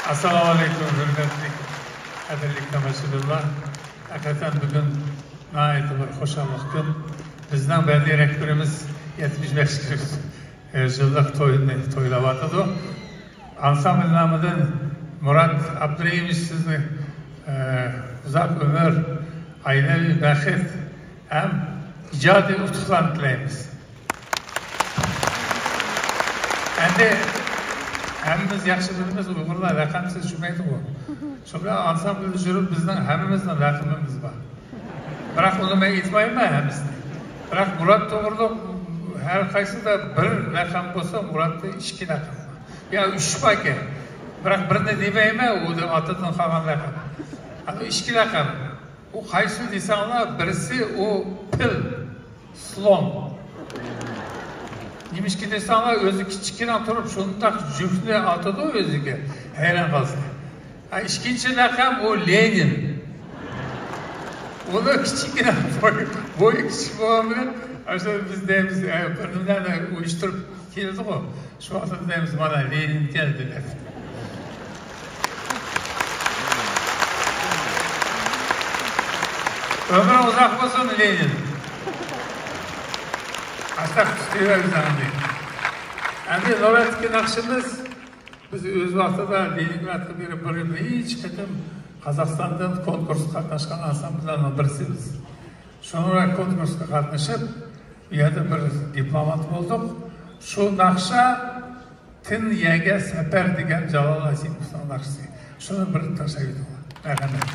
Assalomu alaykum, hurmatli qadrli tomoshabinlar. Haqiqatan bugun nihoyatda bir xushallik kun. Bizning badiiy rektorimiz 75 yillik to'yini to'ylayotdi. Ansambl nomidan Murat Abdurayevich sizni uzoq umr, oilaviy baxt ham ijodiy utuqlarni tilaymiz. Endi hammamiz yaxshi bilamiz, Uyg'urlar raqamsiz tushmaydi u. Shunga ansamblda yurib bizning hammamizning raqamimiz bor. Biroq uni men aytmayman hammasini. Biroq Murat to'g'rida har qaysida bir raqam bo'lsa, Muratda 2 raqam. Ya 3 paka. Biroq birini demayman, u otadan qolgan raqam. Ana 2 raqam. U qaysi desanglar, birisi u pil, slon. Nimişki desanglar o'zi kichkina turib shunday juftni otadi o'ziga. Hayron qolsin. Ikkinchi raqam u Lenin. Uni kichkina bo'yi kichik bo'lgan, o'sha biz deymiz, birlarni uyushtirib keldi-ku. Shu vaqtda deymiz, mana Lenin keldi deb. Ömrü uzoq bo'lsin Lenin. Astak tutuyoruz anne. Endi navbatdagi naqshimiz biz o'z vaqtida Leningradga berib hech qachon Qozog'istondan konkursga qatnashgan ansambullarning birisiz. Sonra konkursga qatnashib, bu yerda bir diplomat bo'ldik. Shu naqsha Tin Yaga Safar degan Jalol Asimovning naqshasi. Shuni bir tasavvur qiling. Rahmat.